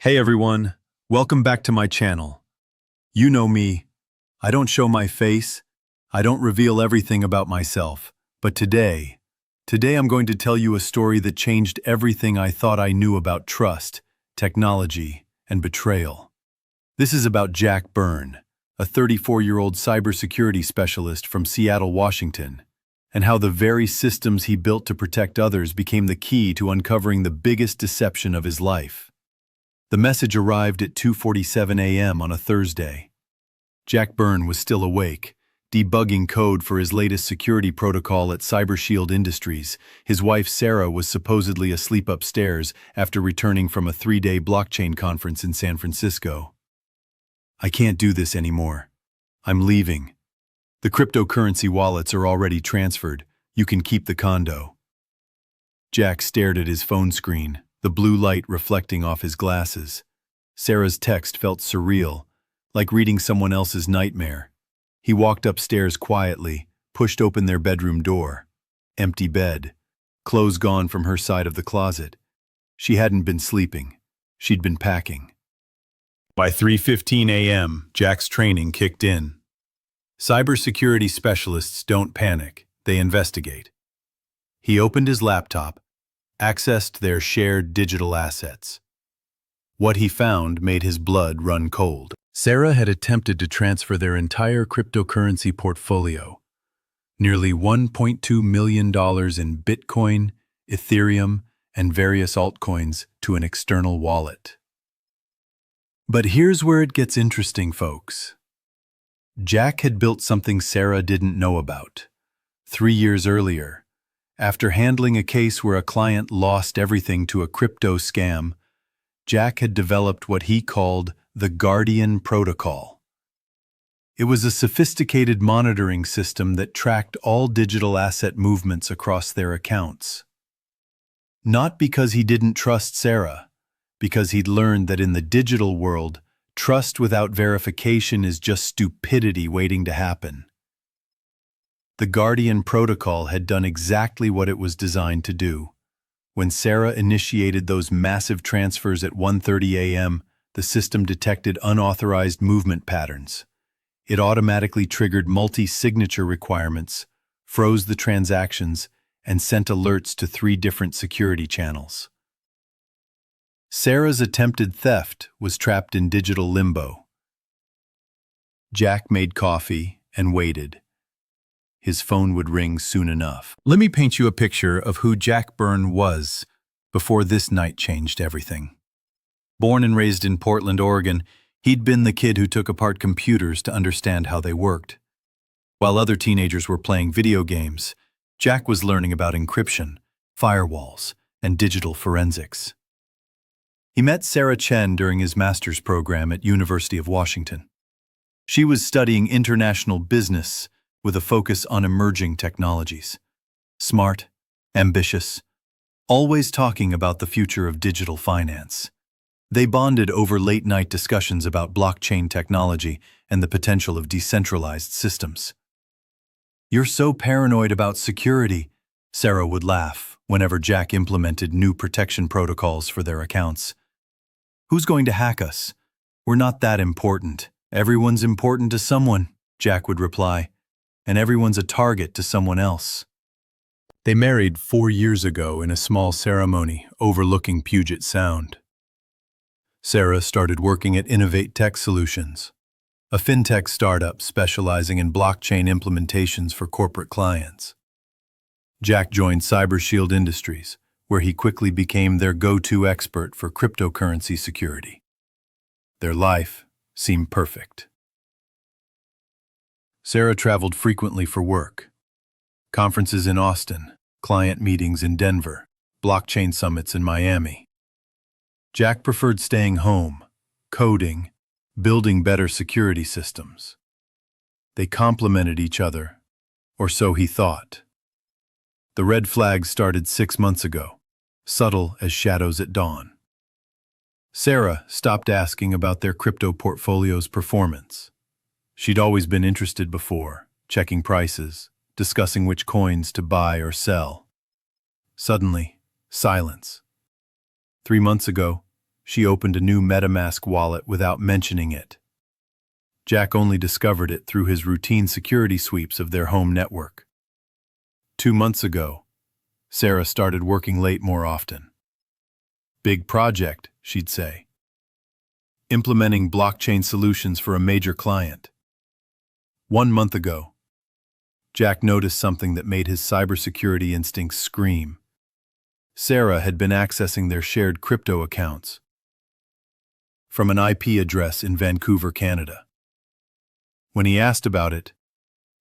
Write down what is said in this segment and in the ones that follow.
Hey everyone, welcome back to my channel. You know me, I don't show my face, I don't reveal everything about myself, but today I'm going to tell you a story that changed everything I thought I knew about trust, technology, and betrayal. This is about Jack Byrne, a 34-year-old cybersecurity specialist from Seattle, Washington, and how the very systems he built to protect others became the key to uncovering the biggest deception of his life. The message arrived at 2:47 a.m. on a Thursday. Jack Byrne was still awake, debugging code for his latest security protocol at CyberShield Industries. His wife Sarah was supposedly asleep upstairs after returning from a 3-day blockchain conference in San Francisco. "I can't do this anymore. I'm leaving. The cryptocurrency wallets are already transferred. You can keep the condo." Jack stared at his phone screen, the blue light reflecting off his glasses. Sarah's text felt surreal, like reading someone else's nightmare. He walked upstairs quietly, pushed open their bedroom door. Empty bed. Clothes gone from her side of the closet. She hadn't been sleeping. She'd been packing. By 3:15 a.m., Jack's training kicked in. Cybersecurity specialists don't panic, they investigate. He opened his laptop, accessed their shared digital assets. What he found made his blood run cold. Sarah had attempted to transfer their entire cryptocurrency portfolio, nearly $1.2 million in Bitcoin, Ethereum, and various altcoins, to an external wallet. But here's where it gets interesting, folks. Jack had built something Sarah didn't know about. 3 years earlier, after handling a case where a client lost everything to a crypto scam, Jack had developed what he called the Guardian Protocol. It was a sophisticated monitoring system that tracked all digital asset movements across their accounts. Not because he didn't trust Sarah, because he'd learned that in the digital world, trust without verification is just stupidity waiting to happen. The Guardian Protocol had done exactly what it was designed to do. When Sarah initiated those massive transfers at 1:30 a.m., the system detected unauthorized movement patterns. It automatically triggered multi-signature requirements, froze the transactions, and sent alerts to 3 different security channels. Sarah's attempted theft was trapped in digital limbo. Jack made coffee and waited. His phone would ring soon enough. Let me paint you a picture of who Jack Byrne was before this night changed everything. Born and raised in Portland, Oregon, he'd been the kid who took apart computers to understand how they worked. While other teenagers were playing video games, Jack was learning about encryption, firewalls, and digital forensics. He met Sarah Chen during his master's program at University of Washington. She was studying international business with a focus on emerging technologies. Smart, ambitious, always talking about the future of digital finance. They bonded over late-night discussions about blockchain technology and the potential of decentralized systems. "You're so paranoid about security," Sarah would laugh whenever Jack implemented new protection protocols for their accounts. "Who's going to hack us? We're not that important. Everyone's important to someone," Jack would reply. "And everyone's a target to someone else." They married 4 years ago in a small ceremony overlooking Puget Sound. Sarah started working at Innovate Tech Solutions, a fintech startup specializing in blockchain implementations for corporate clients. Jack joined CyberShield Industries, where he quickly became their go-to expert for cryptocurrency security. Their life seemed perfect. Sarah traveled frequently for work. Conferences in Austin, client meetings in Denver, blockchain summits in Miami. Jack preferred staying home, coding, building better security systems. They complemented each other, or so he thought. The red flags started 6 months ago, subtle as shadows at dawn. Sarah stopped asking about their crypto portfolio's performance. She'd always been interested before, checking prices, discussing which coins to buy or sell. Suddenly, silence. 3 months ago, she opened a new MetaMask wallet without mentioning it. Jack only discovered it through his routine security sweeps of their home network. 2 months ago, Sarah started working late more often. Big project, she'd say. Implementing blockchain solutions for a major client. 1 month ago, Jack noticed something that made his cybersecurity instincts scream. Sarah had been accessing their shared crypto accounts from an IP address in Vancouver, Canada. When he asked about it,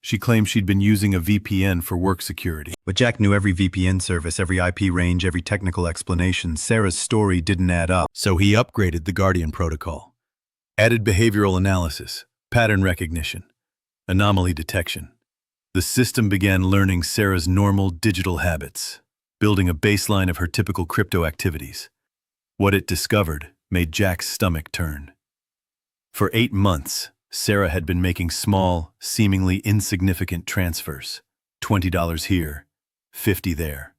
she claimed she'd been using a VPN for work security. But Jack knew every VPN service, every IP range, every technical explanation. Sarah's story didn't add up. So he upgraded the Guardian protocol, added behavioral analysis, pattern recognition, anomaly detection. The system began learning Sarah's normal digital habits, building a baseline of her typical crypto activities. What it discovered made Jack's stomach turn. For 8 months, Sarah had been making small, seemingly insignificant transfers. $20 here, $50 there.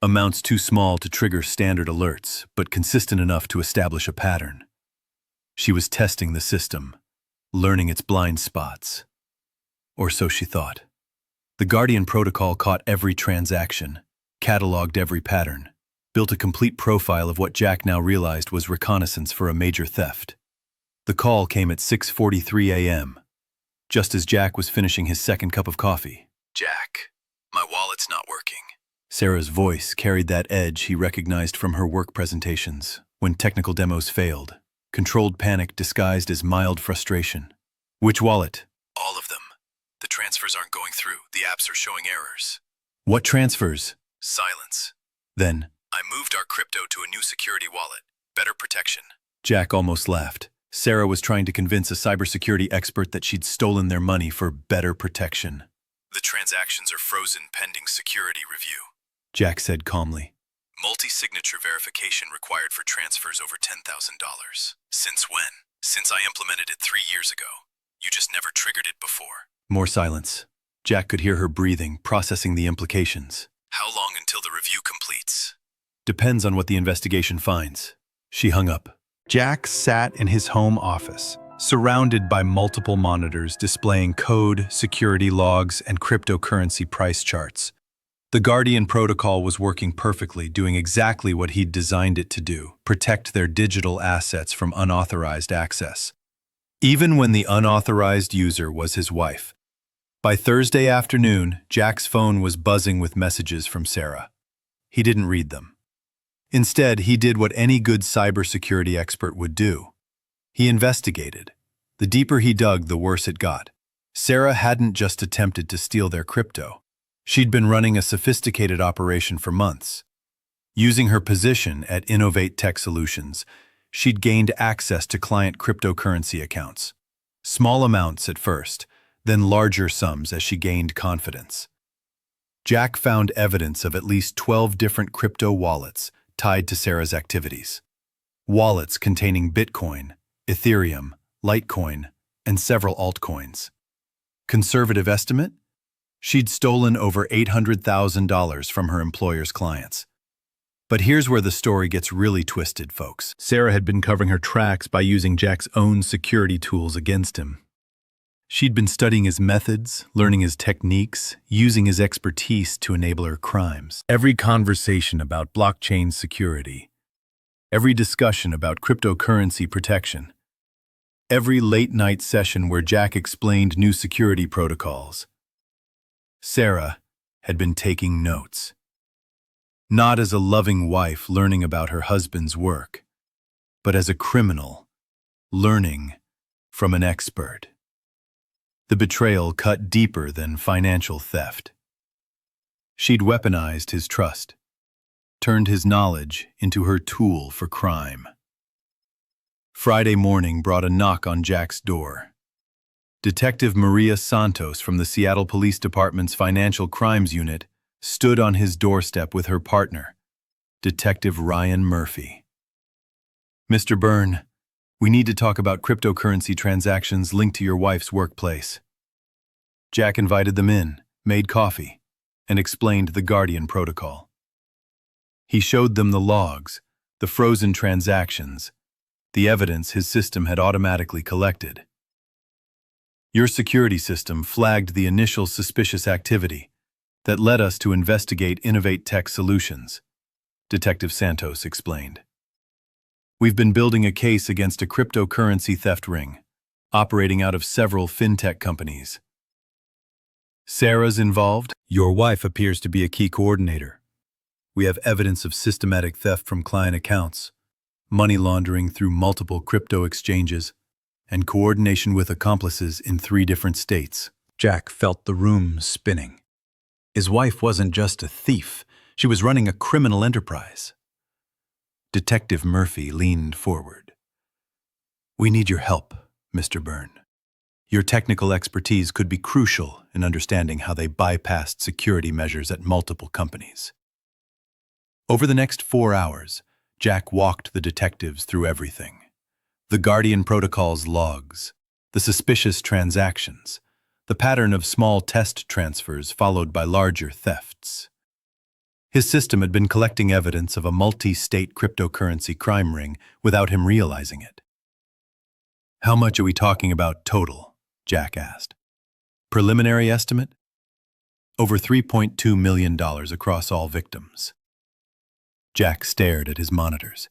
Amounts too small to trigger standard alerts, but consistent enough to establish a pattern. She was testing the system, learning its blind spots. Or so she thought. The Guardian protocol caught every transaction, cataloged every pattern, built a complete profile of what Jack now realized was reconnaissance for a major theft. The call came at 6:43 a.m., just as Jack was finishing his second cup of coffee. Jack, my wallet's not working. Sarah's voice carried that edge he recognized from her work presentations when technical demos failed, controlled panic disguised as mild frustration. Which wallet? All of them. The transfers aren't going through. The apps are showing errors. What transfers? Silence. Then, I moved our crypto to a new security wallet. Better protection. Jack almost laughed. Sarah was trying to convince a cybersecurity expert that she'd stolen their money for better protection. The transactions are frozen pending security review. Jack said calmly. Multi-signature verification required for transfers over $10,000. Since when? Since I implemented it 3 years ago. You just never triggered it before. More silence. Jack could hear her breathing, processing the implications. How long until the review completes? Depends on what the investigation finds. She hung up. Jack sat in his home office, surrounded by multiple monitors displaying code, security logs, and cryptocurrency price charts. The Guardian protocol was working perfectly, doing exactly what he'd designed it to do, protect their digital assets from unauthorized access. Even when the unauthorized user was his wife. By Thursday afternoon, Jack's phone was buzzing with messages from Sarah. He didn't read them. Instead, he did what any good cybersecurity expert would do. He investigated. The deeper he dug, the worse it got. Sarah hadn't just attempted to steal their crypto. She'd been running a sophisticated operation for months. Using her position at Innovate Tech Solutions, she'd gained access to client cryptocurrency accounts. Small amounts at first, then larger sums as she gained confidence. Jack found evidence of at least 12 different crypto wallets tied to Sarah's activities. Wallets containing Bitcoin, Ethereum, Litecoin, and several altcoins. Conservative estimate? She'd stolen over $800,000 from her employer's clients. But here's where the story gets really twisted, folks. Sarah had been covering her tracks by using Jack's own security tools against him. She'd been studying his methods, learning his techniques, using his expertise to enable her crimes. Every conversation about blockchain security, every discussion about cryptocurrency protection, every late-night session where Jack explained new security protocols. Sarah had been taking notes. Not as a loving wife learning about her husband's work, but as a criminal learning from an expert. The betrayal cut deeper than financial theft. She'd weaponized his trust, turned his knowledge into her tool for crime. Friday morning brought a knock on Jack's door. Detective Maria Santos from the Seattle Police Department's Financial Crimes Unit stood on his doorstep with her partner, Detective Ryan Murphy. Mr. Byrne, we need to talk about cryptocurrency transactions linked to your wife's workplace. Jack invited them in, made coffee, and explained the Guardian protocol. He showed them the logs, the frozen transactions, the evidence his system had automatically collected. Your security system flagged the initial suspicious activity that led us to investigate Innovate Tech Solutions, Detective Santos explained. We've been building a case against a cryptocurrency theft ring, operating out of several fintech companies. Sarah's involved? Your wife appears to be a key coordinator. We have evidence of systematic theft from client accounts, money laundering through multiple crypto exchanges, and coordination with accomplices in 3 different states. Jack felt the room spinning. His wife wasn't just a thief, she was running a criminal enterprise. Detective Murphy leaned forward. We need your help, Mr. Byrne. Your technical expertise could be crucial in understanding how they bypassed security measures at multiple companies. Over the next 4 hours, Jack walked the detectives through everything. The Guardian Protocol's logs, the suspicious transactions, the pattern of small test transfers followed by larger thefts. His system had been collecting evidence of a multi-state cryptocurrency crime ring without him realizing it. How much are we talking about total? Jack asked. Preliminary estimate? Over $3.2 million across all victims. Jack stared at his monitors.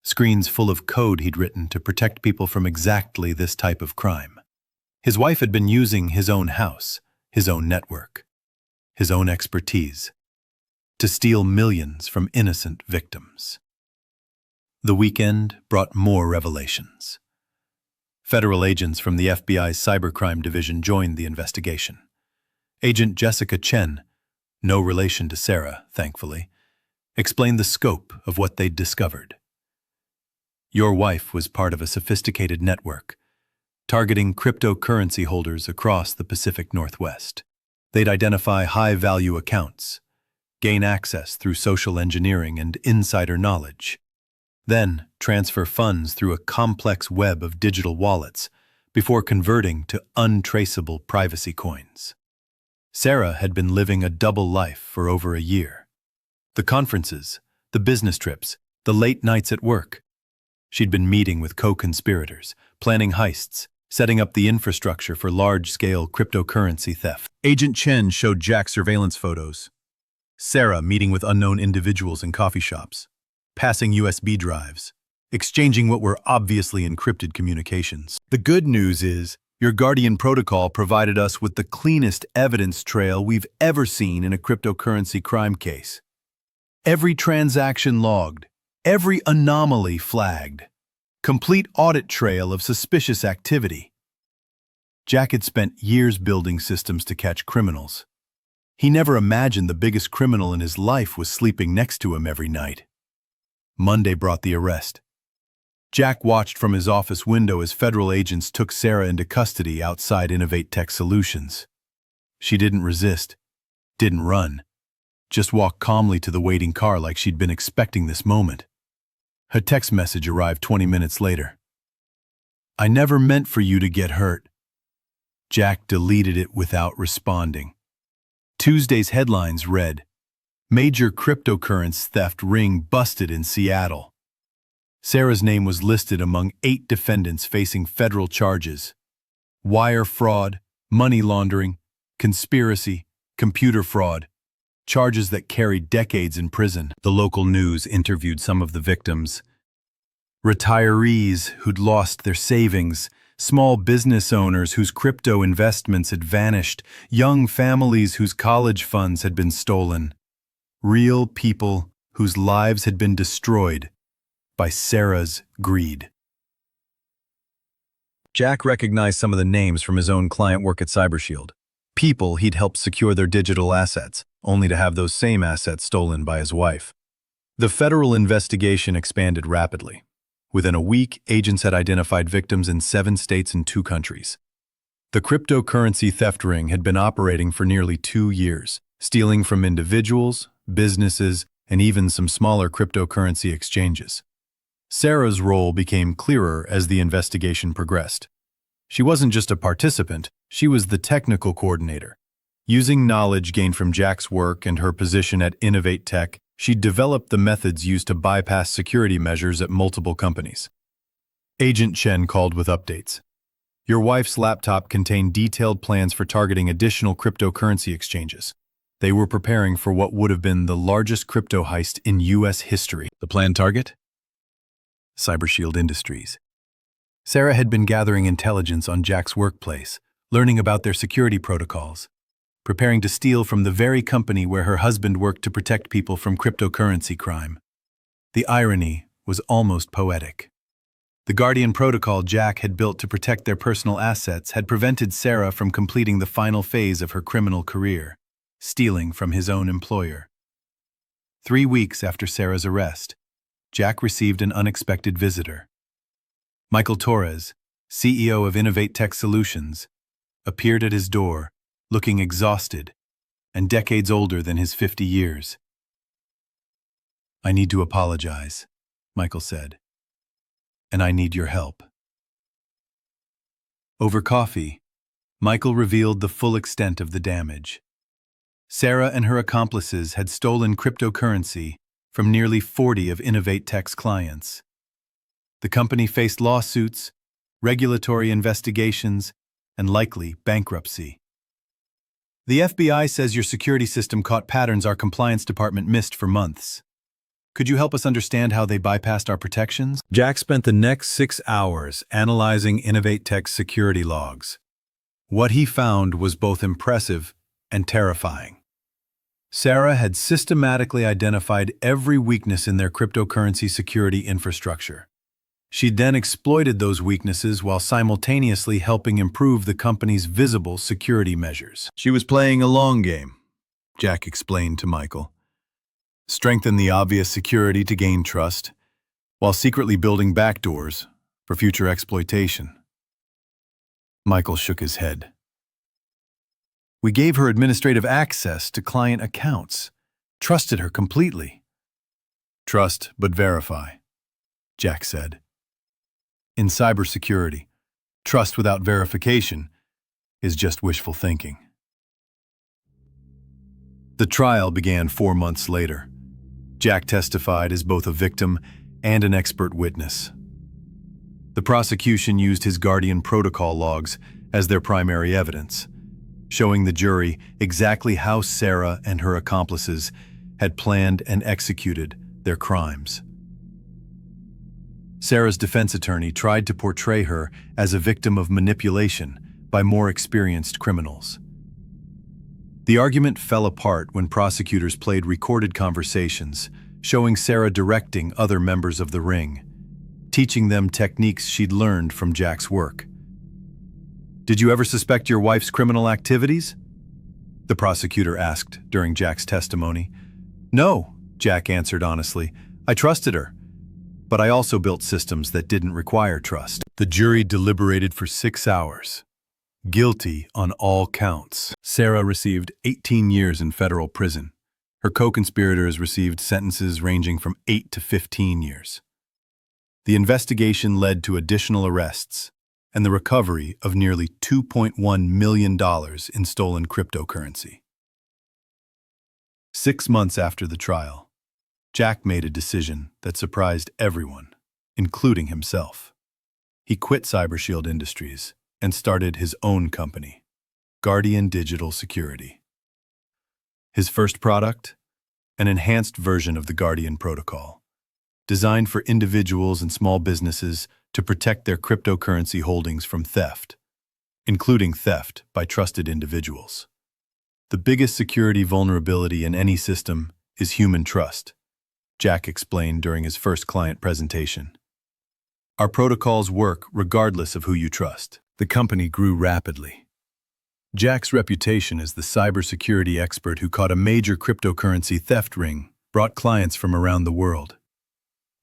Screens full of code he'd written to protect people from exactly this type of crime. His wife had been using his own house, his own network, his own expertise, to steal millions from innocent victims. The weekend brought more revelations. Federal agents from the FBI's cybercrime division joined the investigation. Agent Jessica Chen, no relation to Sarah, thankfully, explained the scope of what they'd discovered. Your wife was part of a sophisticated network, targeting cryptocurrency holders across the Pacific Northwest. They'd identify high-value accounts, gain access through social engineering and insider knowledge, then transfer funds through a complex web of digital wallets before converting to untraceable privacy coins. Sarah had been living a double life for over a year. The conferences, the business trips, the late nights at work. She'd been meeting with co-conspirators, planning heists, setting up the infrastructure for large-scale cryptocurrency theft. Agent Chen showed Jack surveillance photos. Sarah meeting with unknown individuals in coffee shops, passing USB drives, exchanging what were obviously encrypted communications. The good news is, your Guardian Protocol provided us with the cleanest evidence trail we've ever seen in a cryptocurrency crime case. Every transaction logged, every anomaly flagged, complete audit trail of suspicious activity. Jack had spent years building systems to catch criminals. He never imagined the biggest criminal in his life was sleeping next to him every night. Monday brought the arrest. Jack watched from his office window as federal agents took Sarah into custody outside Innovate Tech Solutions. She didn't resist, didn't run, just walked calmly to the waiting car like she'd been expecting this moment. Her text message arrived 20 minutes later. I never meant for you to get hurt. Jack deleted it without responding. Tuesday's headlines read, Major cryptocurrency theft ring busted in Seattle. Sarah's name was listed among 8 defendants facing federal charges: wire fraud, money laundering, conspiracy, computer fraud, charges that carried decades in prison. The local news interviewed some of the victims. Retirees who'd lost their savings, small business owners whose crypto investments had vanished, young families whose college funds had been stolen. Real people whose lives had been destroyed by Sarah's greed. Jack recognized some of the names from his own client work at CyberShield. People he'd helped secure their digital assets, only to have those same assets stolen by his wife. The federal investigation expanded rapidly. Within a week, agents had identified victims in 7 states and 2 countries. The cryptocurrency theft ring had been operating for nearly 2 years, stealing from individuals, businesses, and even some smaller cryptocurrency exchanges. Sarah's role became clearer as the investigation progressed. She wasn't just a participant, she was the technical coordinator. Using knowledge gained from Jack's work and her position at Innovate Tech, She'd developed the methods used to bypass security measures at multiple companies. Agent Chen called with updates. Your wife's laptop contained detailed plans for targeting additional cryptocurrency exchanges. They were preparing for what would have been the largest crypto heist in U.S. history. The planned target? CyberShield Industries. Sarah had been gathering intelligence on Jack's workplace, learning about their security protocols, preparing to steal from the very company where her husband worked to protect people from cryptocurrency crime. The irony was almost poetic. The Guardian protocol Jack had built to protect their personal assets had prevented Sarah from completing the final phase of her criminal career, stealing from his own employer. 3 weeks after Sarah's arrest, Jack received an unexpected visitor. Michael Torres, CEO of Innovate Tech Solutions, appeared at his door, looking exhausted and decades older than his 50 years. "I need to apologize," Michael said, "and I need your help." Over coffee, Michael revealed the full extent of the damage. Sarah and her accomplices had stolen cryptocurrency from nearly 40 of Innovate Tech's clients. The company faced lawsuits, regulatory investigations, and likely bankruptcy. "The FBI says your security system caught patterns our compliance department missed for months. Could you help us understand how they bypassed our protections?" Jack spent the next 6 hours analyzing Innovate Tech's security logs. What he found was both impressive and terrifying. Sarah had systematically identified every weakness in their cryptocurrency security infrastructure. She'd then exploited those weaknesses while simultaneously helping improve the company's visible security measures. "She was playing a long game," Jack explained to Michael. "Strengthen the obvious security to gain trust, while secretly building backdoors for future exploitation." Michael shook his head. "We gave her administrative access to client accounts, trusted her completely." "Trust but verify," Jack said. In cybersecurity, trust without verification is just wishful thinking. The trial began 4 months later. Jack testified as both a victim and an expert witness. The prosecution used his Guardian protocol logs as their primary evidence, showing the jury exactly how Sarah and her accomplices had planned and executed their crimes. Sarah's defense attorney tried to portray her as a victim of manipulation by more experienced criminals. The argument fell apart when prosecutors played recorded conversations, showing Sarah directing other members of the ring, teaching them techniques she'd learned from Jack's work. "Did you ever suspect your wife's criminal activities?" the prosecutor asked during Jack's testimony. "No," Jack answered honestly. "I trusted her. But I also built systems that didn't require trust." The jury deliberated for 6 hours. Guilty on all counts. Sarah received 18 years in federal prison. Her co-conspirators received sentences ranging from 8 to 15 years. The investigation led to additional arrests and the recovery of nearly $2.1 million in stolen cryptocurrency. 6 months after the trial, Jack made a decision that surprised everyone, including himself. He quit CyberShield Industries and started his own company, Guardian Digital Security. His first product? An enhanced version of the Guardian protocol, designed for individuals and small businesses to protect their cryptocurrency holdings from theft, including theft by trusted individuals. The biggest security vulnerability in any system is human trust, Jack explained during his first client presentation. "Our protocols work regardless of who you trust." The company grew rapidly. Jack's reputation as the cybersecurity expert who caught a major cryptocurrency theft ring brought clients from around the world.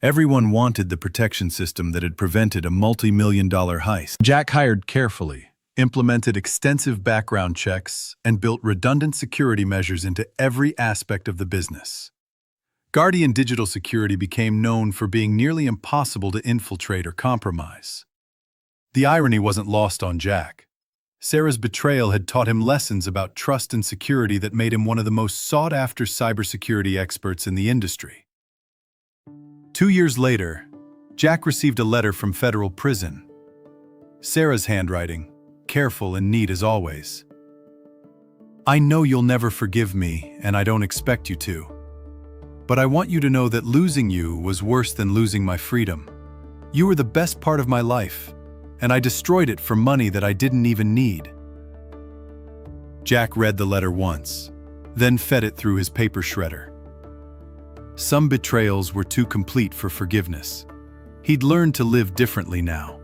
Everyone wanted the protection system that had prevented a multi-million-dollar heist. Jack hired carefully, implemented extensive background checks, and built redundant security measures into every aspect of the business. Guardian Digital Security became known for being nearly impossible to infiltrate or compromise. The irony wasn't lost on Jack. Sarah's betrayal had taught him lessons about trust and security that made him one of the most sought-after cybersecurity experts in the industry. 2 years later, Jack received a letter from federal prison. Sarah's handwriting, careful and neat as always. "I know you'll never forgive me, and I don't expect you to. But I want you to know that losing you was worse than losing my freedom. You were the best part of my life, and I destroyed it for money that I didn't even need." Jack read the letter once, then fed it through his paper shredder. Some betrayals were too complete for forgiveness. He'd learned to live differently now.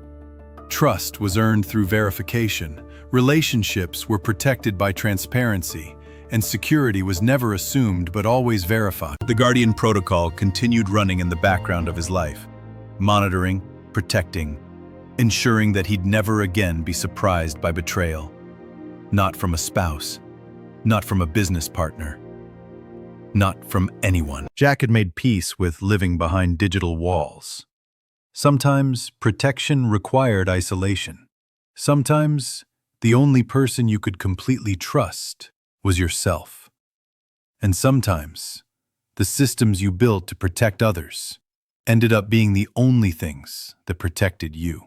Trust was earned through verification, relationships were protected by transparency, and security was never assumed but always verified. The Guardian Protocol continued running in the background of his life, monitoring, protecting, ensuring that he'd never again be surprised by betrayal. Not from a spouse, not from a business partner, not from anyone. Jack had made peace with living behind digital walls. Sometimes protection required isolation. Sometimes the only person you could completely trust was yourself. And sometimes the systems you built to protect others ended up being the only things that protected you.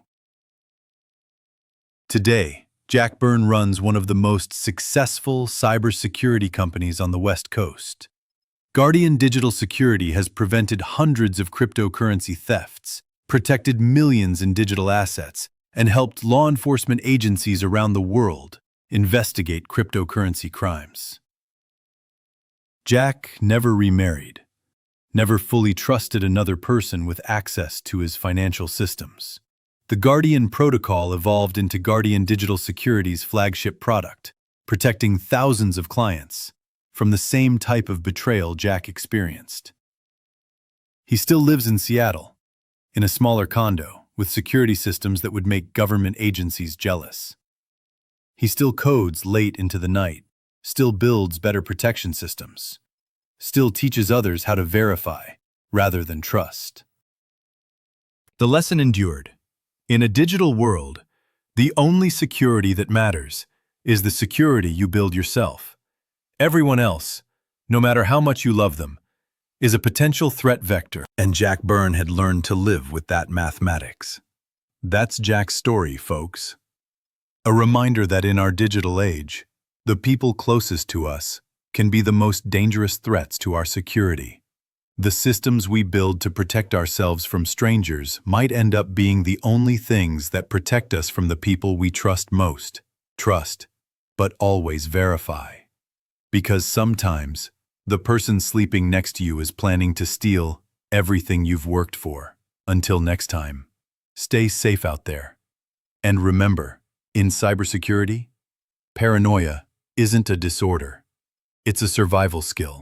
Today, Jack Byrne runs one of the most successful cybersecurity companies on the West Coast. Guardian Digital Security has prevented hundreds of cryptocurrency thefts, protected millions in digital assets, and helped law enforcement agencies around the world investigate cryptocurrency crimes. Jack never remarried, never fully trusted another person with access to his financial systems. The Guardian Protocol evolved into Guardian Digital Security's flagship product, protecting thousands of clients from the same type of betrayal Jack experienced. He still lives in Seattle, in a smaller condo, with security systems that would make government agencies jealous. He still codes late into the night, still builds better protection systems, still teaches others how to verify rather than trust. The lesson endured. In a digital world, the only security that matters is the security you build yourself. Everyone else, no matter how much you love them, is a potential threat vector, and Jack Byrne had learned to live with that mathematics. That's Jack's story, folks. A reminder that in our digital age, the people closest to us can be the most dangerous threats to our security. The systems we build to protect ourselves from strangers might end up being the only things that protect us from the people we trust most. Trust, but always verify. Because sometimes, the person sleeping next to you is planning to steal everything you've worked for. Until next time, stay safe out there. And remember, in cybersecurity, paranoia isn't a disorder. It's a survival skill.